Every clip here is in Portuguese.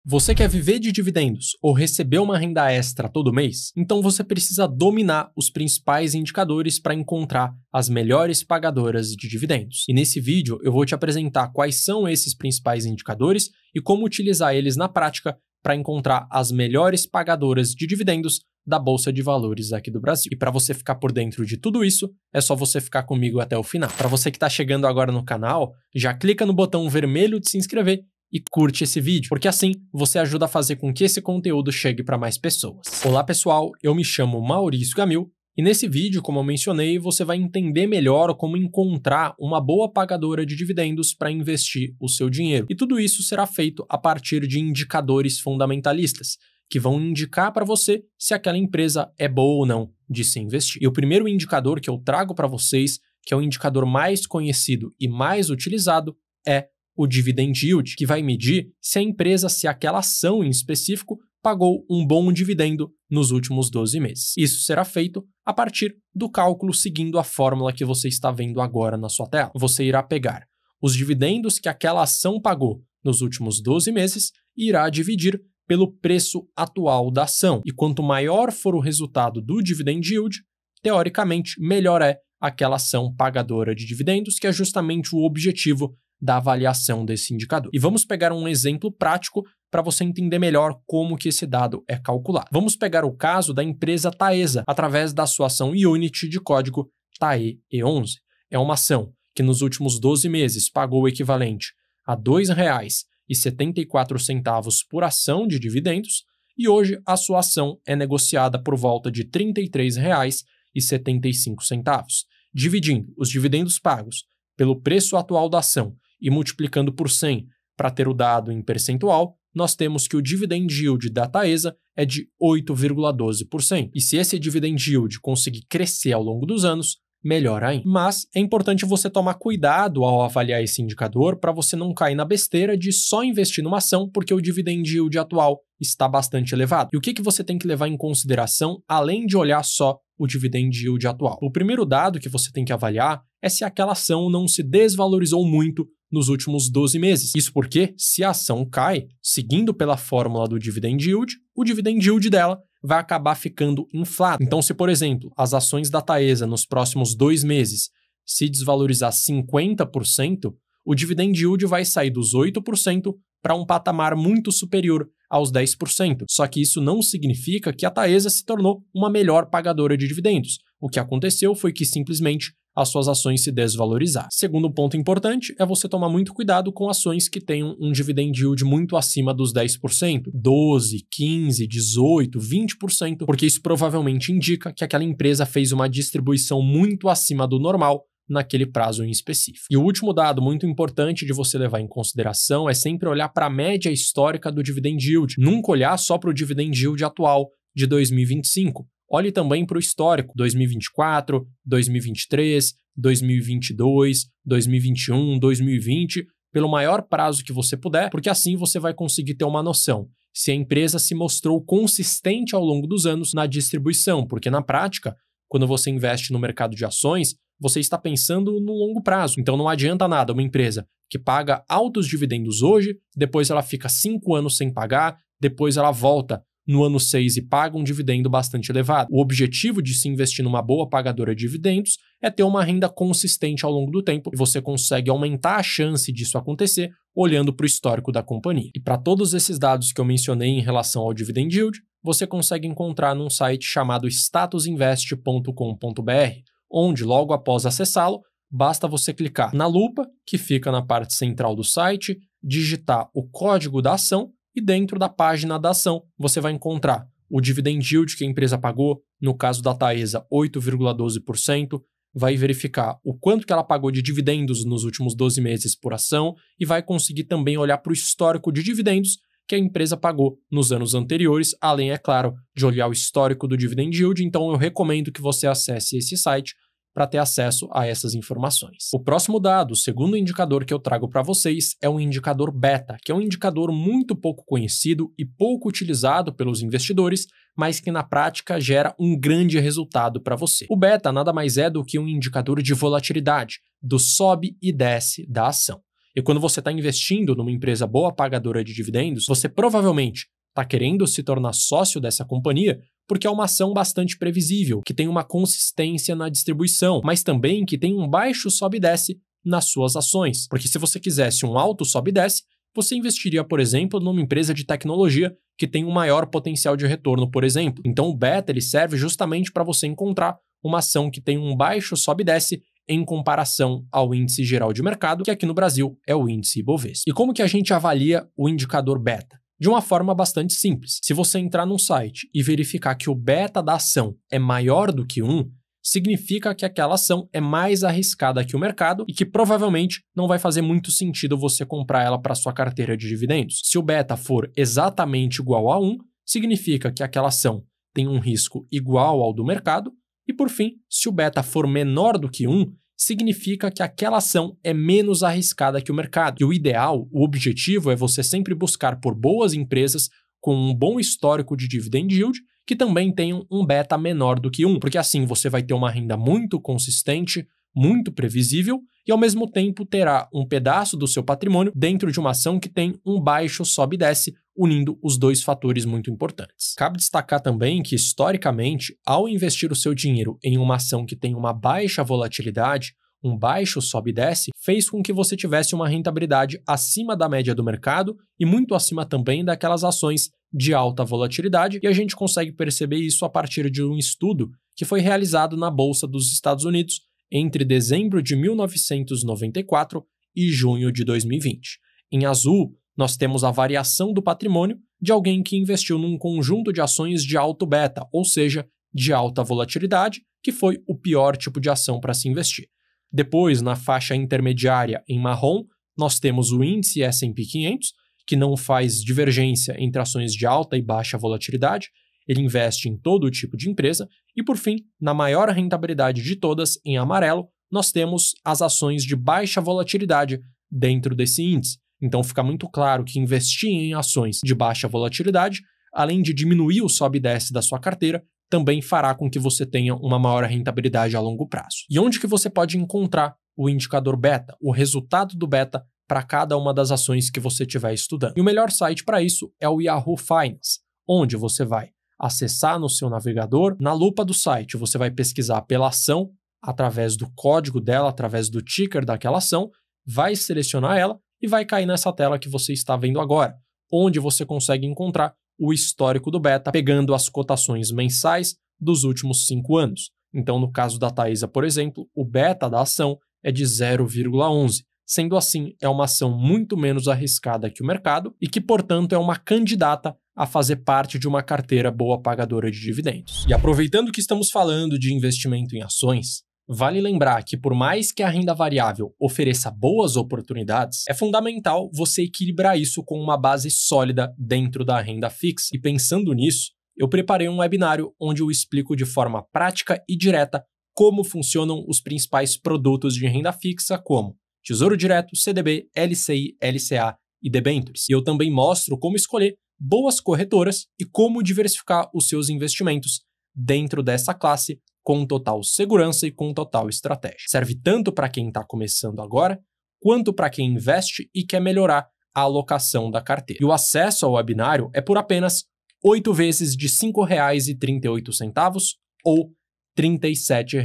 Você quer viver de dividendos ou receber uma renda extra todo mês? Então você precisa dominar os principais indicadores para encontrar as melhores pagadoras de dividendos. E nesse vídeo eu vou te apresentar quais são esses principais indicadores e como utilizar eles na prática para encontrar as melhores pagadoras de dividendos da Bolsa de Valores aqui do Brasil. E para você ficar por dentro de tudo isso, é só você ficar comigo até o final. Para você que está chegando agora no canal, já clica no botão vermelho de se inscrever e curte esse vídeo, porque assim você ajuda a fazer com que esse conteúdo chegue para mais pessoas. Olá pessoal, eu me chamo Maurício Gamil e nesse vídeo, como eu mencionei, você vai entender melhor como encontrar uma boa pagadora de dividendos para investir o seu dinheiro. E tudo isso será feito a partir de indicadores fundamentalistas, que vão indicar para você se aquela empresa é boa ou não de se investir. E o primeiro indicador que eu trago para vocês, que é o indicador mais conhecido e mais utilizado, é o dividend yield, que vai medir se aquela ação em específico pagou um bom dividendo nos últimos 12 meses. Isso será feito a partir do cálculo seguindo a fórmula que você está vendo agora na sua tela. Você irá pegar os dividendos que aquela ação pagou nos últimos 12 meses e irá dividir pelo preço atual da ação. E quanto maior for o resultado do dividend yield, teoricamente, melhor é aquela ação pagadora de dividendos, que é justamente o objetivo da avaliação desse indicador. E vamos pegar um exemplo prático para você entender melhor como que esse dado é calculado. Vamos pegar o caso da empresa Taesa, através da sua ação Unity de código TAEE11. É uma ação que nos últimos 12 meses pagou o equivalente a R$ 2,74 por ação de dividendos e hoje a sua ação é negociada por volta de R$ 33,75. Dividindo os dividendos pagos pelo preço atual da ação e multiplicando por 100 para ter o dado em percentual, nós temos que o dividend yield da Taesa é de 8,12%. E se esse dividend yield conseguir crescer ao longo dos anos, melhor ainda. Mas é importante você tomar cuidado ao avaliar esse indicador para você não cair na besteira de só investir numa ação porque o dividend yield atual está bastante elevado. E o que você tem que levar em consideração além de olhar só o dividend yield atual? O primeiro dado que você tem que avaliar é se aquela ação não se desvalorizou muito nos últimos 12 meses. Isso porque, se a ação cai, seguindo pela fórmula do dividend yield, o dividend yield dela vai acabar ficando inflado. Então, se, por exemplo, as ações da Taesa nos próximos 2 meses se desvalorizar 50%, o dividend yield vai sair dos 8% para um patamar muito superior aos 10%. Só que isso não significa que a Taesa se tornou uma melhor pagadora de dividendos. O que aconteceu foi que simplesmente as suas ações se desvalorizaram. Segundo ponto importante é você tomar muito cuidado com ações que tenham um dividend yield muito acima dos 10%, 12%, 15%, 18%, 20%, porque isso provavelmente indica que aquela empresa fez uma distribuição muito acima do normal naquele prazo em específico. E o último dado muito importante de você levar em consideração é sempre olhar para a média histórica do dividend yield, nunca olhar só para o dividend yield atual de 2025. Olhe também para o histórico, 2024, 2023, 2022, 2021, 2020, pelo maior prazo que você puder, porque assim você vai conseguir ter uma noção se a empresa se mostrou consistente ao longo dos anos na distribuição, porque na prática, quando você investe no mercado de ações, você está pensando no longo prazo. Então não adianta nada uma empresa que paga altos dividendos hoje, depois ela fica 5 anos sem pagar, depois ela volta no ano 6 e paga um dividendo bastante elevado. O objetivo de se investir numa boa pagadora de dividendos é ter uma renda consistente ao longo do tempo e você consegue aumentar a chance disso acontecer olhando para o histórico da companhia. E para todos esses dados que eu mencionei em relação ao dividend yield, você consegue encontrar num site chamado statusinvest.com.br, onde logo após acessá-lo, basta você clicar na lupa, que fica na parte central do site, digitar o código da ação e dentro da página da ação você vai encontrar o dividend yield que a empresa pagou, no caso da Taesa, 8,12%, vai verificar o quanto que ela pagou de dividendos nos últimos 12 meses por ação e vai conseguir também olhar para o histórico de dividendos que a empresa pagou nos anos anteriores, além, é claro, de olhar o histórico do dividend yield. Então eu recomendo que você acesse esse site para ter acesso a essas informações. O próximo dado, o segundo indicador que eu trago para vocês, é o indicador beta, que é um indicador muito pouco conhecido e pouco utilizado pelos investidores, mas que na prática gera um grande resultado para você. O beta nada mais é do que um indicador de volatilidade, do sobe e desce da ação. E quando você está investindo numa empresa boa pagadora de dividendos, você provavelmente está querendo se tornar sócio dessa companhia porque é uma ação bastante previsível, que tem uma consistência na distribuição, mas também que tem um baixo sobe e desce nas suas ações. Porque se você quisesse um alto sobe e desce, você investiria, por exemplo, numa empresa de tecnologia que tem um maior potencial de retorno, por exemplo. Então o beta ele serve justamente para você encontrar uma ação que tem um baixo sobe e desce em comparação ao índice geral de mercado, que aqui no Brasil é o índice Ibovespa. E como que a gente avalia o indicador beta? De uma forma bastante simples. Se você entrar num site e verificar que o beta da ação é maior do que 1, significa que aquela ação é mais arriscada que o mercado e que provavelmente não vai fazer muito sentido você comprar ela para sua carteira de dividendos. Se o beta for exatamente igual a 1, significa que aquela ação tem um risco igual ao do mercado. E por fim, se o beta for menor do que 1, significa que aquela ação é menos arriscada que o mercado. E o ideal, o objetivo é você sempre buscar por boas empresas com um bom histórico de dividend yield que também tenham um beta menor do que 1, porque assim você vai ter uma renda muito consistente, muito previsível e ao mesmo tempo terá um pedaço do seu patrimônio dentro de uma ação que tem um baixo sobe e desce, unindo os dois fatores muito importantes. Cabe destacar também que, historicamente, ao investir o seu dinheiro em uma ação que tem uma baixa volatilidade, um baixo sobe e desce, fez com que você tivesse uma rentabilidade acima da média do mercado e muito acima também daquelas ações de alta volatilidade, e a gente consegue perceber isso a partir de um estudo que foi realizado na Bolsa dos Estados Unidos entre dezembro de 1994 e junho de 2020. Em azul, nós temos a variação do patrimônio de alguém que investiu num conjunto de ações de alto beta, ou seja, de alta volatilidade, que foi o pior tipo de ação para se investir. Depois, na faixa intermediária em marrom, nós temos o índice S&P 500, que não faz divergência entre ações de alta e baixa volatilidade, ele investe em todo tipo de empresa, e por fim, na maior rentabilidade de todas, em amarelo, nós temos as ações de baixa volatilidade dentro desse índice. Então fica muito claro que investir em ações de baixa volatilidade, além de diminuir o sobe e desce da sua carteira, também fará com que você tenha uma maior rentabilidade a longo prazo. E onde que você pode encontrar o indicador beta, o resultado do beta para cada uma das ações que você estiver estudando? E o melhor site para isso é o Yahoo Finance, onde você vai acessar no seu navegador, na lupa do site você vai pesquisar pela ação, através do código dela, através do ticker daquela ação, vai selecionar ela e vai cair nessa tela que você está vendo agora, onde você consegue encontrar o histórico do beta, pegando as cotações mensais dos últimos 5 anos. Então, no caso da Taesa, por exemplo, o beta da ação é de 0,11. Sendo assim, é uma ação muito menos arriscada que o mercado e que, portanto, é uma candidata a fazer parte de uma carteira boa pagadora de dividendos. E aproveitando que estamos falando de investimento em ações, vale lembrar que por mais que a renda variável ofereça boas oportunidades, é fundamental você equilibrar isso com uma base sólida dentro da renda fixa. E pensando nisso, eu preparei um webinário onde eu explico de forma prática e direta como funcionam os principais produtos de renda fixa, como Tesouro Direto, CDB, LCI, LCA e debêntures. E eu também mostro como escolher boas corretoras e como diversificar os seus investimentos dentro dessa classe com total segurança e com total estratégia. Serve tanto para quem está começando agora, quanto para quem investe e quer melhorar a alocação da carteira. E o acesso ao webinário é por apenas 8 vezes de R$ 5,38 ou R$ 37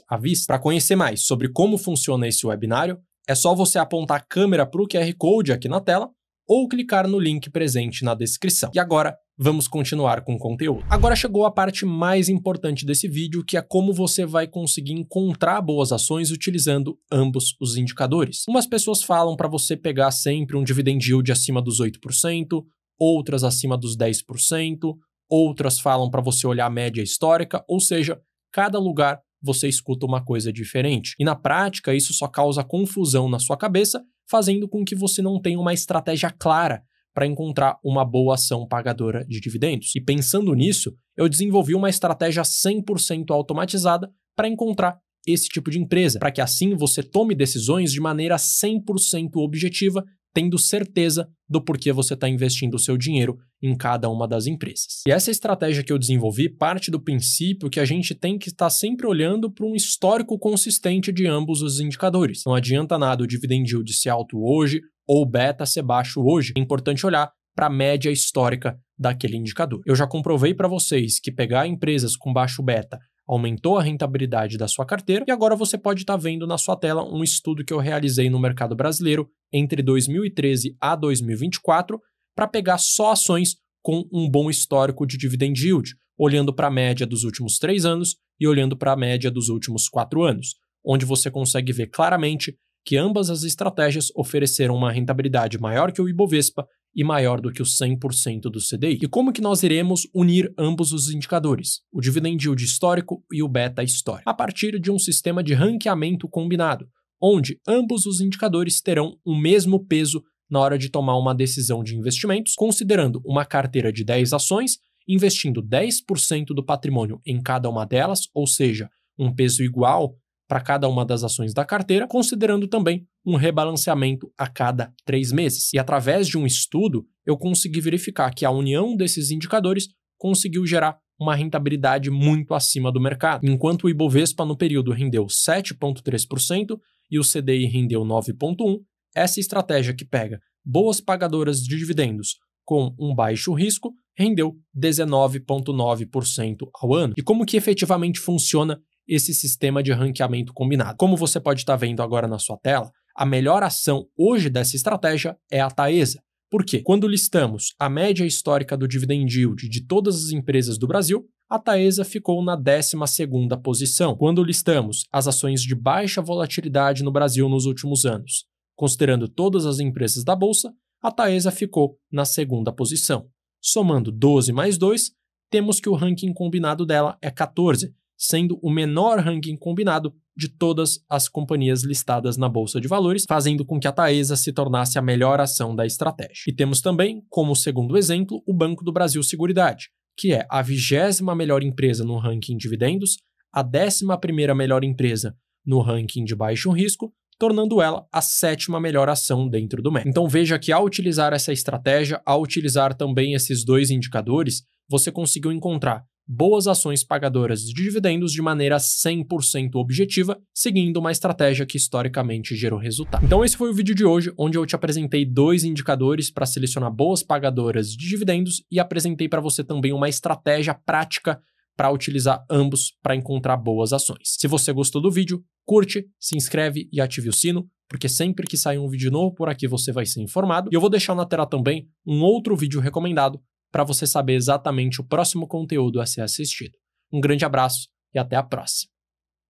à vista. Para conhecer mais sobre como funciona esse webinário, é só você apontar a câmera para o QR Code aqui na tela ou clicar no link presente na descrição. E agora, vamos continuar com o conteúdo. Agora chegou a parte mais importante desse vídeo, que é como você vai conseguir encontrar boas ações utilizando ambos os indicadores. Umas pessoas falam para você pegar sempre um dividend yield acima dos 8%, outras acima dos 10%, outras falam para você olhar a média histórica, ou seja, cada lugar você escuta uma coisa diferente. E na prática, isso só causa confusão na sua cabeça, fazendo com que você não tenha uma estratégia clara para encontrar uma boa ação pagadora de dividendos. E pensando nisso, eu desenvolvi uma estratégia 100% automatizada para encontrar esse tipo de empresa, para que assim você tome decisões de maneira 100% objetiva tendo certeza do porquê você está investindo o seu dinheiro em cada uma das empresas. E essa estratégia que eu desenvolvi parte do princípio que a gente tem que estar sempre olhando para um histórico consistente de ambos os indicadores. Não adianta nada o dividend yield ser alto hoje ou o beta ser baixo hoje. É importante olhar para a média histórica daquele indicador. Eu já comprovei para vocês que pegar empresas com baixo beta aumentou a rentabilidade da sua carteira, e agora você pode estar vendo na sua tela um estudo que eu realizei no mercado brasileiro entre 2013 a 2024 para pegar só ações com um bom histórico de dividend yield, olhando para a média dos últimos 3 anos e olhando para a média dos últimos 4 anos, onde você consegue ver claramente que ambas as estratégias ofereceram uma rentabilidade maior que o Ibovespa e maior do que o 100% do CDI. E como que nós iremos unir ambos os indicadores, o dividend yield histórico e o beta histórico? A partir de um sistema de ranqueamento combinado, onde ambos os indicadores terão o mesmo peso na hora de tomar uma decisão de investimentos, considerando uma carteira de 10 ações, investindo 10% do patrimônio em cada uma delas, ou seja, um peso igual para cada uma das ações da carteira, considerando também um rebalanceamento a cada 3 meses. E através de um estudo, eu consegui verificar que a união desses indicadores conseguiu gerar uma rentabilidade muito acima do mercado. Enquanto o Ibovespa no período rendeu 7,3% e o CDI rendeu 9,1%, essa estratégia que pega boas pagadoras de dividendos com um baixo risco rendeu 19,9% ao ano. E como que efetivamente funciona esse sistema de ranqueamento combinado? Como você pode estar vendo agora na sua tela, a melhor ação hoje dessa estratégia é a Taesa. Por quê? Quando listamos a média histórica do dividend yield de todas as empresas do Brasil, a Taesa ficou na 12ª posição. Quando listamos as ações de baixa volatilidade no Brasil nos últimos anos, considerando todas as empresas da Bolsa, a Taesa ficou na 2ª posição. Somando 12 mais 2, temos que o ranking combinado dela é 14, sendo o menor ranking combinado de todas as companhias listadas na Bolsa de Valores, fazendo com que a Taesa se tornasse a melhor ação da estratégia. E temos também, como segundo exemplo, o Banco do Brasil Seguridade, que é a 20ª melhor empresa no ranking dividendos, a 11ª melhor empresa no ranking de baixo risco, tornando ela a 7ª melhor ação dentro do MEC. Então veja que ao utilizar essa estratégia, ao utilizar também esses dois indicadores, você conseguiu encontrar boas ações pagadoras de dividendos de maneira 100% objetiva, seguindo uma estratégia que historicamente gerou resultado. Então esse foi o vídeo de hoje, onde eu te apresentei 2 indicadores para selecionar boas pagadoras de dividendos e apresentei para você também uma estratégia prática para utilizar ambos para encontrar boas ações. Se você gostou do vídeo, curte, se inscreve e ative o sino, porque sempre que sair um vídeo novo por aqui você vai ser informado. E eu vou deixar na tela também um outro vídeo recomendado para você saber exatamente o próximo conteúdo a ser assistido. Um grande abraço e até a próxima.